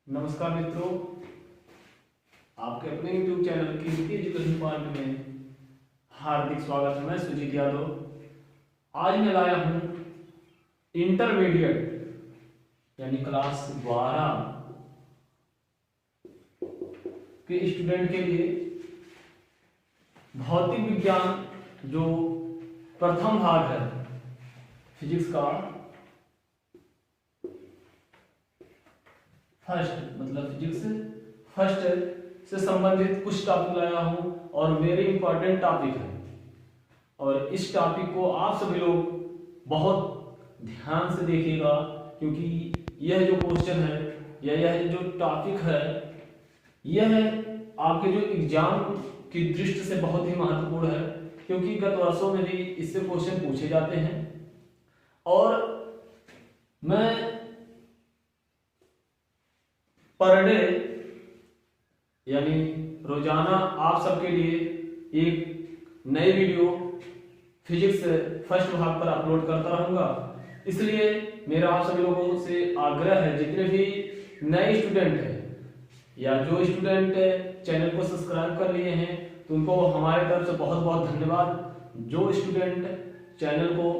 नमस्कार मित्रों, आपके अपने YouTube चैनल कीर्ति एजुकेशन पॉइंट में हार्दिक स्वागत है। मैं सुजीत यादव। आज मैं लाया हूँ इंटरमीडिएट यानी क्लास 12 के स्टूडेंट के लिए भौतिक विज्ञान जो प्रथम भाग है फिजिक्स का फिजिक्स फर्स्ट से संबंधित कुछ टॉपिक लाया हूं और वेरी इंपॉर्टेंट टॉपिक है। और इस टॉपिक को आप सभी लोग बहुत ध्यान से देखिएगा, क्योंकि यह जो क्वेश्चन है या यह जो टॉपिक है यह आपके जो एग्जाम की दृष्टि से बहुत ही महत्वपूर्ण है, क्योंकि गत वर्षों में भी इससे क्वेश्चन पूछे जाते हैं। और मैं पर डे यानी रोजाना आप सबके लिए एक नई वीडियो फिजिक्स फर्स्ट भाग पर अपलोड करता रहूंगा। इसलिए मेरा आप सभी लोगों से आग्रह है, जितने भी नए स्टूडेंट हैं या जो स्टूडेंट चैनल को सब्सक्राइब कर लिए हैं तो उनको हमारे तरफ से बहुत बहुत धन्यवाद। जो स्टूडेंट चैनल को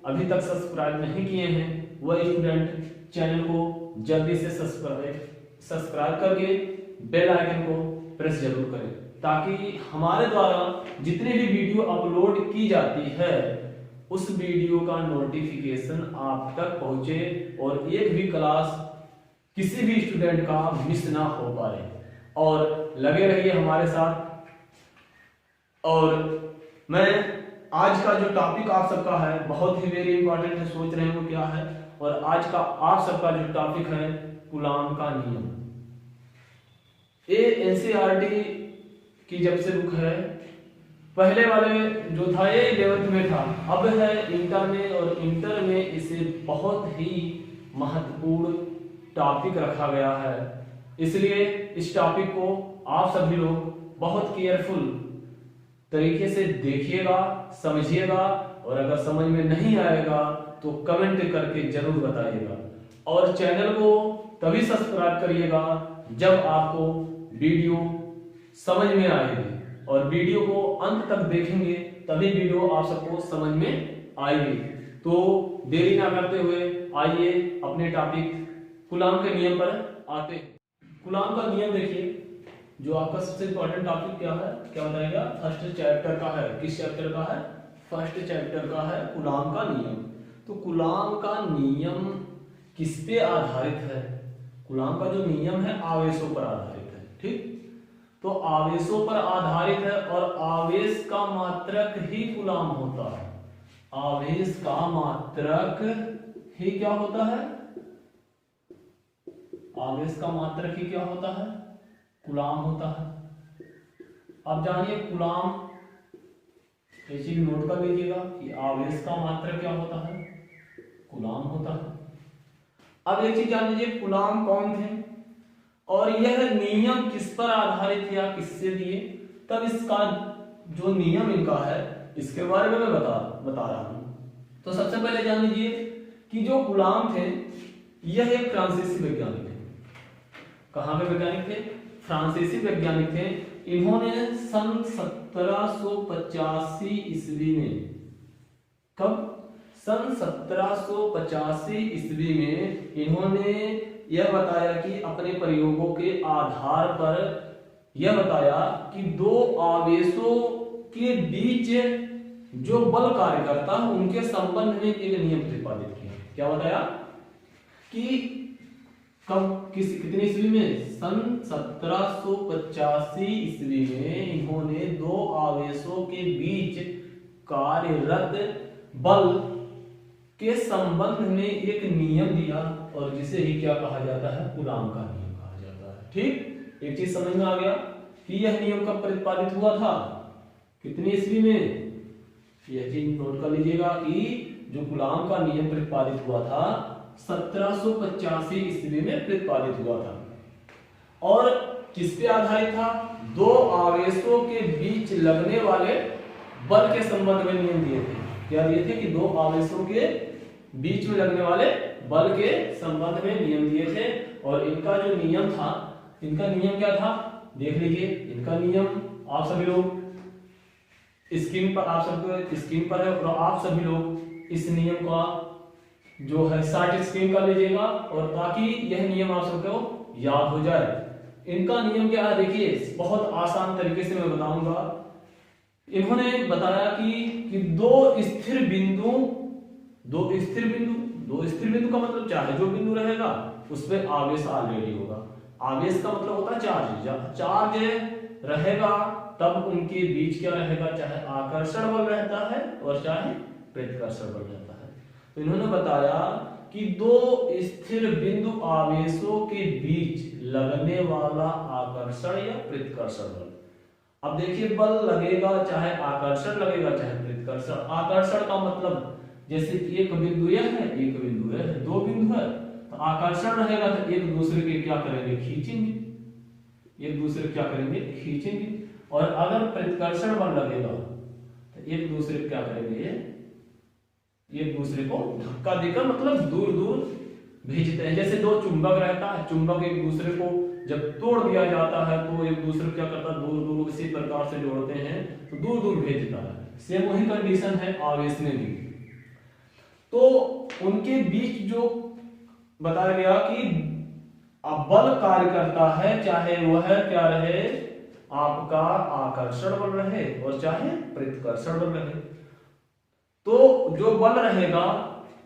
अभी तक सब्सक्राइब नहीं किए हैं वह स्टूडेंट चैनल को जल्दी से सब्सक्राइब करके बेल आइकन को प्रेस जरूर करें, ताकि हमारे द्वारा जितनी भी वीडियो अपलोड की जाती है उस वीडियो का नोटिफिकेशन आप तक पहुंचे और एक भी क्लास किसी भी स्टूडेंट का मिस ना हो पाए। और लगे रहिए हमारे साथ। और मैं आज का जो टॉपिक आप सबका है बहुत ही वेरी इंपॉर्टेंट है, सोच रहे हो क्या है। और आज का आप सबका जो टॉपिक है कूलॉम का नियम। ये एनसीईआरटी की जब से बुक है, पहले वाले जो था ये 11th में था, अब है इंटर में, और इंटर में इसे बहुत ही महत्वपूर्ण टॉपिक रखा गया है। इसलिए इस टॉपिक को आप सभी लोग बहुत केयरफुल तरीके से देखिएगा, समझिएगा, और अगर समझ में नहीं आएगा तो कमेंट करके जरूर बताइएगा। और चैनल को तभी सब्सक्राइब करिएगा जब आपको वीडियो समझ में आएगी, और वीडियो को अंत तक देखेंगे तभी वीडियो आप सबको समझ में आएगी। तो देरी ना करते हुए आइए अपने टॉपिक कूलॉम के नियम पर आते हैं। कूलॉम का नियम देखिए, जो आपका सबसे इंपॉर्टेंट टॉपिक क्या है, क्या बताएगा, फर्स्ट चैप्टर का है। किस चैप्टर का है? फर्स्ट चैप्टर का है कूलॉम का नियम। तो कूलॉम का नियम किस पे आधारित है? कूलॉम का जो नियम है आवेशों पर आधारित है। ठीक, तो आवेशों पर आधारित है, और आवेश का मात्रक ही कूलॉम होता है। आवेश का मात्रक ही क्या होता है? आवेश का मात्रक ही क्या होता है? कूलॉम होता है। अब जानिए कूलॉम, ये चीज नोट कर लीजिएगा कि आवेश का मात्रक क्या होता है? कूलॉम होता है। अब एक चीज जान लीजिए, कूलॉम कौन थे और यह नियम किस पर आधारित या किससे दिए, तब इसका जो नियम इनका है इसके बारे में मैं बता रहा हूं। तो सबसे पहले जान लीजिए कि जो कूलॉम थे यह एक फ्रांसीसी वैज्ञानिक थे। कहां के वैज्ञानिक थे? फ्रांसीसी वैज्ञानिक थे। इन्होंने सन 1785 ईस्वी में, कब? सन 1785 ईस्वी में इन्होंने यह बताया कि अपने प्रयोगों के आधार पर यह बताया कि दो आवेशों के बीच जो बल कार्य करता है उनके संबंध में एक नियम प्रतिपादित किया। क्या बताया कि कब, कितने ईस्वी में? सन 1785 ईस्वी में इन्होंने दो आवेशों के बीच कार्यरत बल के संबंध में एक नियम दिया, और जिसे ही क्या कहा जाता है? कूलॉम का नियम कहा जाता है। ठीक, एक चीज समझ में आ गया कि यह नियम कब प्रतिपादित हुआ था, कितनी ईस्वी में? यह चीज नोट कर लीजिएगा कि जो कूलॉम का नियम प्रतिपादित हुआ था 1785 ईस्वी में प्रतिपादित हुआ था। और किस पे आधारित था? दो आवेशों के बीच लगने वाले बल के संबंध में नियम दिए थे। क्या दिए थे? कि दो आवेशों के बीच में लगने वाले बल के संबंध में नियम दिए थे। और इनका जो नियम था, इनका नियम क्या था देख लीजिए। इनका नियम आप सभी लोग स्क्रीन पर, आप सबको स्क्रीन पर है, और आप सभी लोग इस नियम का जो है शॉर्ट स्क्रीन कर लीजिएगा, और ताकि यह नियम आप सबको याद हो जाए। इनका नियम क्या है देखिए, बहुत आसान तरीके से मैं बताऊंगा। इन्होंने बताया कि दो स्थिर बिंदु का मतलब चाहे जो बिंदु रहेगा उस पर आवेश ऑलरेडी होगा। आवेश का मतलब होता है चार्ज। जब चार्ज रहेगा तब उनके बीच क्या रहेगा, चाहे आकर्षण बल रहता है और चाहे प्रतिकर्षण बल रहता है। तो इन्होंने बताया कि दो स्थिर बिंदु आवेशों के बीच लगने वाला आकर्षण या प्रतिकर्षण बल। अब देखिए, बल लगेगा चाहे आकर्षण लगेगा चाहे प्रतिकर्षण। आकर्षण का मतलब जैसे एक बिंदु यह है, एक बिंदु यह है, दो बिंदु है, तो आकर्षण रहेगा तो एक दूसरे के क्या करेंगे, खींचेंगे, एक दूसरे क्या करेंगे, खींचेंगे। और अगर प्रतिकर्षण बल लगेगा तो एक दूसरे क्या करेंगे, एक दूसरे को धक्का देकर, मतलब दूर दूर भेजते हैं। जैसे दो चुंबक रहता है, चुंबक एक दूसरे को जब तोड़ दिया जाता है तो एक दूसरे क्या करता है, दूर दूर इसी प्रकार से जोड़ते हैं तो दूर दूर भेजता है। सेम वही कंडीशन है आवेश में भी। तो उनके बीच जो बताया गया कि अब बल कार्य करता है, चाहे वह क्या रहे, आपका आकर्षण बल रहे और चाहे प्रतिकर्षण बल रहे। तो जो बल रहेगा,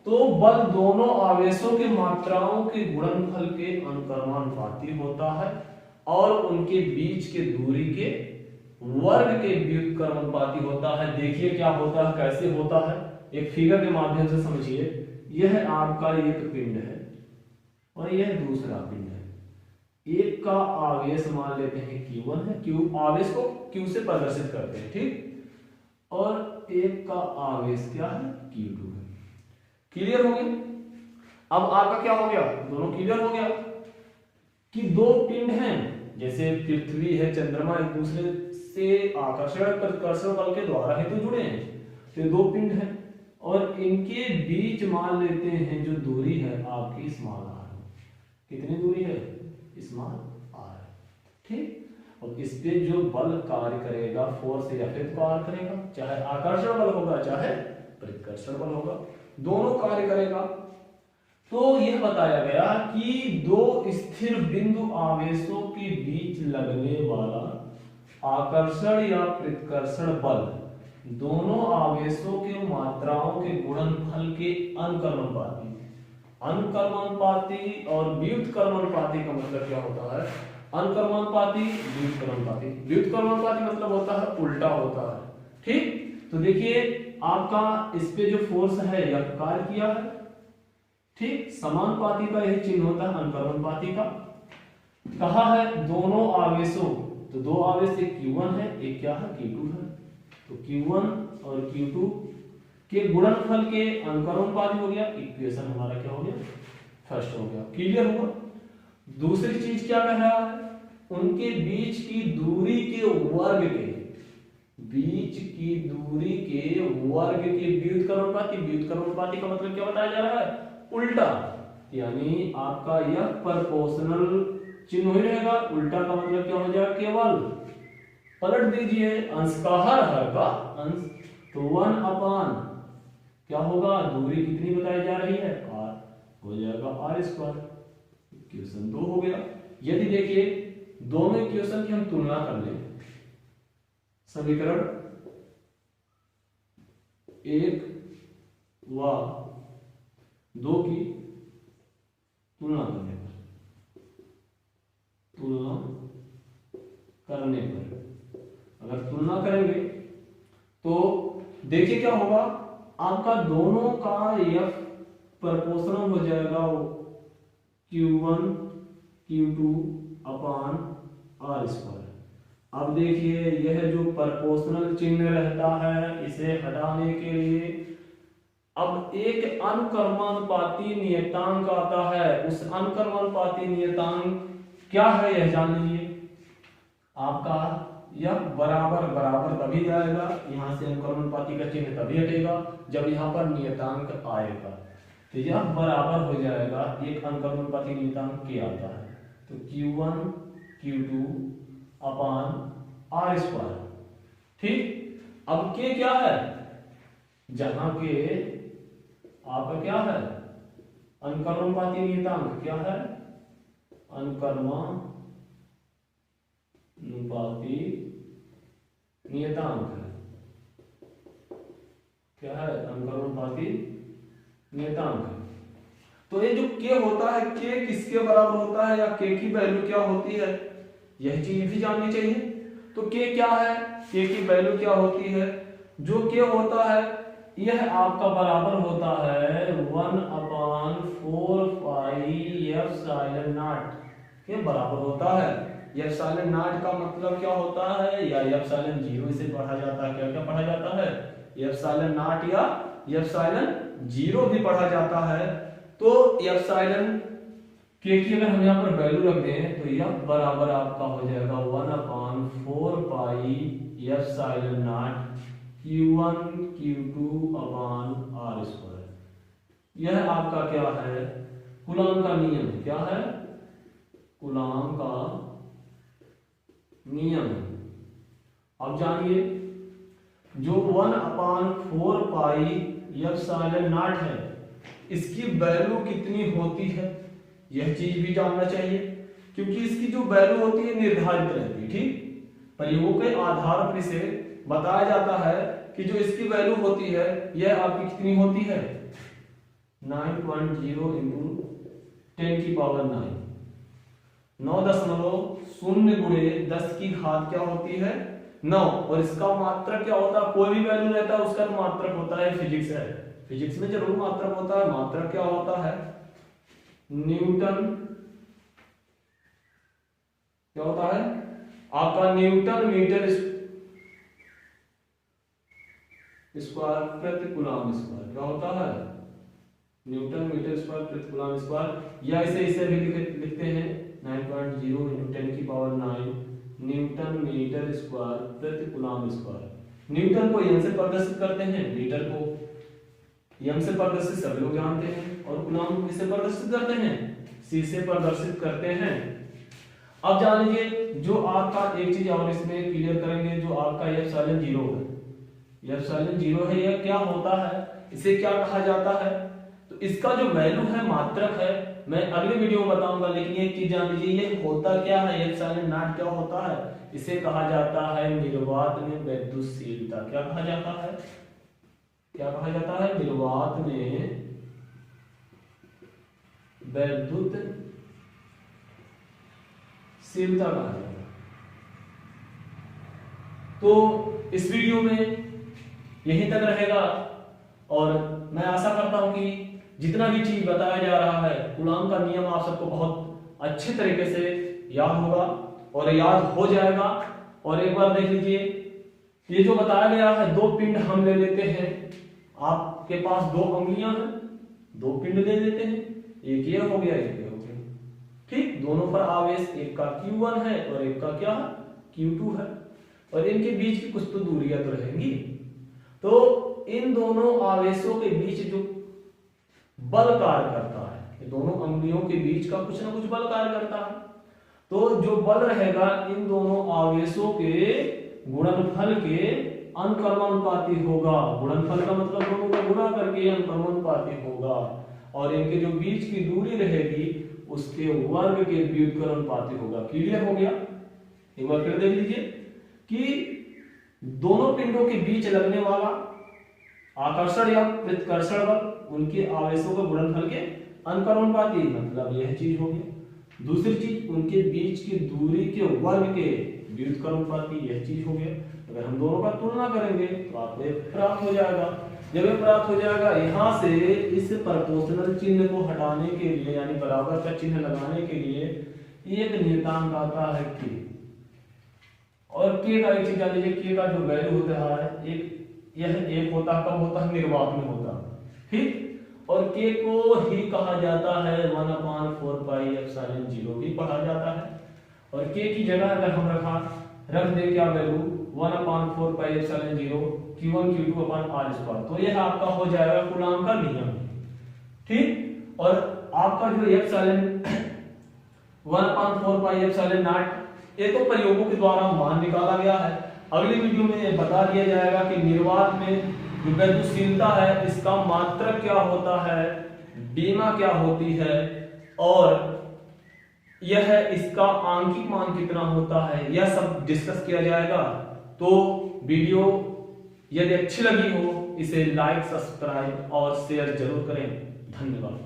तो बल दोनों आवेशों की मात्राओं के गुणनफल के अनुक्रमानुपाती होता है और उनके बीच के दूरी के वर्ग के व्युत्क्रमानुपाती होता है। देखिए क्या होता है, कैसे होता है, एक फिगर के माध्यम से समझिए। यह आपका एक पिंड है और यह दूसरा पिंड है। एक का आवेश मान लेते हैं Q1 है, Q आवेश को Q से प्रदर्शित करते हैं, ठीक, और एक का आवेश क्या है, Q2 है। क्लियर हो गया। अब आपका क्या हो गया, दोनों क्लियर हो गया कि दो पिंड हैं, जैसे पृथ्वी है, चंद्रमा, एक दूसरे से आकर्षण प्रतिकर्षण बल के द्वारा ही तो जुड़े हैं। तो दो पिंड हैं और इनके बीच मान लेते हैं जो दूरी है आपकी स्मॉल r। कितनी दूरी है, स्मॉल r, ठीक। और इस पे जो बल कार्य करेगा, फोर्स या फिर कार्य करेगा, चाहे आकर्षण बल होगा चाहे प्रतिकर्षण बल होगा, दोनों कार्य करेगा। तो यह बताया गया कि दो स्थिर बिंदु आवेशों के बीच लगने वाला आकर्षण या प्रतिकर्षण बल दोनों आवेशों के मात्राओं के गुणनफल के अनुक्रमानुपाती। अनुक्रमानुपाती और व्युत्क्रमानुपाती का मतलब क्या होता है, अनुक्रमानुपाती, व्युत्क्रमानुपाती। व्युत्क्रमानुपाती मतलब होता है उल्टा होता है, ठीक। तो देखिए आपका इस पे जो फोर्स है यह कार्य किया है, ठीक। समानुपाती का यही चिन्ह होता है अनुक्रमानुपाती का। कहा है दोनों आवेशों, तो दो आवेश, एक Q1 है, एक क्या है, Q2 है। तो Q1 और Q2 के गुणनफल के अनुक्रमानुपाती हो गया। इक्वेशन हमारा क्या हो गया, फर्स्ट हो गया। क्लियर हुआ। दूसरी चीज क्या कह रहा है, उनके बीच की दूरी के वर्ग के, बीच की दूरी के वर्ग के व्युत्क्रमानुपाती। व्युत्क्रमानुपाती का मतलब क्या बताया जा रहा है, उल्टा, यानी आपका यह प्रोपोर्शनल चिन्ह ही रहेगा। उल्टा का मतलब क्या हो जाएगा, केवल पलट दीजिए अंश का हर का अंश, तो 1 अपान क्या होगा, दूरी कितनी बताई जा रही है, r, हो जाएगा r²। इक्वेशन 2 हो गया। यदि देखिए दोनों इक्वेशन की हम तुलना कर लें, समीकरण 1 व 2 की तुलना करने पर अगर तुलना करेंगे तो देखिए क्या होगा, आपका दोनों का F प्रोपोर्शनल हो जाएगा Q1 Q2 अपान r²। अब देखिए यह जो प्रोपोर्शनल चिन्ह रहता है, इसे हटाने के लिए अब एक अनुक्रमानुपाती नियतांक आता है। उस अनुक्रमानुपाती नियतांक क्या है यह जान लीजिए। आपका यह बराबर बराबर तभी जाएगा, यहां से अनुक्रमानुपाती का चिन्ह तभी हटेगा जब यहां पर नियतांक आएगा। तो यह बराबर हो जाएगा, एक अनुक्रमानुपाती नियतांक के आता है, तो Q1 Q2 upon r square. ठीक, अब के क्या है, जहां के आपका क्या है अनुक्रमानुपाती नियतांक, क्या है अनुक्रमानुपाती नियतांक है, क्या है अनुक्रमानुपाती नियतांक है। तो ये जो के होता है, के किसके बराबर होता है या के की वैल्यू क्या होती है, यह चीज भी जाननी चाहिए। तो के क्या है, के की वैल्यू क्या होती है, जो के होता है यह आपका बराबर होता है 1/4 पाई एप्सिलॉन नॉट के बराबर होता है। एप्सिलॉन नॉट का मतलब क्या होता है, या एप्सिलॉन जीरो इसे पढ़ा जाता है, क्या क्या पढ़ा जाता है, एप्सिलॉन नॉट या एप्सिलॉन जीरो भी पढ़ा जाता है। तो एप्सिलॉन के की अगर हम यहाँ पर वैल्यू रख दें तो यह बराबर आपका हो जाएगा 1/4 pi epsilon not Q1 Q2 upon r square. यह आपका क्या है कूलॉम का नियम, क्या है कूलॉम का नियम। अब जानिए जो 1/4 पाई एप्सिलॉन नॉट है इसकी वैल्यू कितनी होती है, यह चीज भी जानना चाहिए, क्योंकि इसकी जो वैल्यू होती है निर्धारित रहती है। ठीक, प्रयोगों के आधार पर इसे बताया जाता है कि जो इसकी वैल्यू होती है यह आपकी कितनी होती है 9.0 इंटू 10 की पावर 9, 9.0 गुणे 10 की घात क्या होती है 9, और इसका मात्रक क्या होता है, कोई भी वैल्यू रहता है उसका मात्रक होता है, फिजिक्स है, फिजिक्स में जरूर मात्रक होता है। मात्रक क्या होता है न्यूटन, क्या होता है आपका न्यूटन मीटर स्क्वायर प्रति कूलॉम स्क्वायर, क्या होता है न्यूटन मीटर स्क्वायर प्रति कूलॉम स्क्वायर, या इसे भी लिखते हैं 9.0 इंटू 10 की पावर 9 न्यूटन मीटर स्क्वायर प्रति कूलॉम स्क्वायर। न्यूटन को एम से प्रदर्शित करते हैं, मीटर को एम से प्रदर्शित सभी लोग जानते हैं, और कूलॉम को किससे प्रदर्शित करते हैं सी से प्रदर्शित करते हैं। अब जान लीजिए जो आपका एक चीज और इसमें क्लियर करेंगे, जो आपका एप्सिलॉन जीरो है, एप्सिलॉन जीरो है, यह क्या होता है, इसे क्या कहा जाता है, तो इसका जो वैल्यू है मात्रक है, मैं अगले वीडियो में बताऊंगा। लेकिन एक चीज जान लीजिए ये होता क्या है, एप्सिलॉन नॉट क्या होता है, इसे कहा जाता है निर्वात में वैद्युतशीलता। क्या कहा जाता है, क्या कहा जाता है निर्वात में वैद्युतशीलता कहा जाता है। तो इस वीडियो में यहीं तक रहेगा, और मैं आशा करता हूं कि जितना भी चीज बताया जा रहा है कूलॉम का नियम आप सबको बहुत अच्छे तरीके से याद होगा और याद हो जाएगा। और एक बार देख लीजिए ये जो बताया गया है, दो पिंड हम ले लेते हैं, आपके पास दो अंगुलियां हैं, दो पिंड ले लेते हैं, एक ये हो गया एक ये हो गया। ठीक, दोनों पर आवेश एक का Q1 है और एक का क्या Q2 है, और इनके बीच की कुछ तो दूरियां तो रहेंगी। तो इन दोनों आवेशों के बीच जो बल कार्य करता है, ये दोनों अंगुलियों के बीच का कुछ ना कुछ बल कार्य करता है। तो जो बल रहेगा इन दोनों आवेशों के गुणनफल के अनुक्रमानुपाती होगा। गुणनफल का मतलब दोनों का गुणा करके अनुक्रमानुपाती होगा, और इनके जो बीच की दूरी रहेगी उसके वर्ग के व्युत्क्रमानुपाती होगा। क्लियर हो गया? एक बार फिर देख लीजिए कि दोनों पिंडों के बीच लगने वाला आकर्षण या प्रतिकर्षण बल उनके आवेशों के गुणनफल के अनुक्रमानुपाती, मतलब यह चीज होगी। दूसरी चीज उनके बीच की दूरी के वर्ग के व्युत्क्रमानुपाती, यह चीज हो गया। अगर हम दोनों का तुलना करेंगे तो आपको एक प्राप्त हो जाएगा। जब ये प्राप्त हो जाएगा, यहां से इस प्रोपोर्शनल चिन्ह को हटाने के लिए यानी बराबर का चिन्ह लगाने के लिए एक नियतांक आता है के, और के का एक चीज जान लीजिए, के का जो वैल्यू होता है एक होता है, कब होता है निर्वात में होता है। ठीक, और के को ही कहा जाता है 1/4 पाई एप्सिलॉन जीरो भी पढ़ा जाता है। और के की जगह अगर हम रख दे क्या value 1/4 pi epsilon zero Q1 Q2 upon r square, तो यह आपका हो जाएगा कूलॉम का नियम। ठीक। और आपका जो एप्सिलॉन 1/4 पाई एप्सिलॉन नॉट ये तो प्रयोगों के द्वारा मान निकाला गया है। अगली वीडियो में ये बता दिया जाएगा कि निर्वात में जो गतिशीलता है इसका मात्रक क्या होता है, बीमा क्या होती है, और यह इसका आंकिक मान कितना होता है, यह सब डिस्कस किया जाएगा। तो वीडियो यदि अच्छी लगी हो इसे लाइक, सब्सक्राइब और शेयर जरूर करें। धन्यवाद।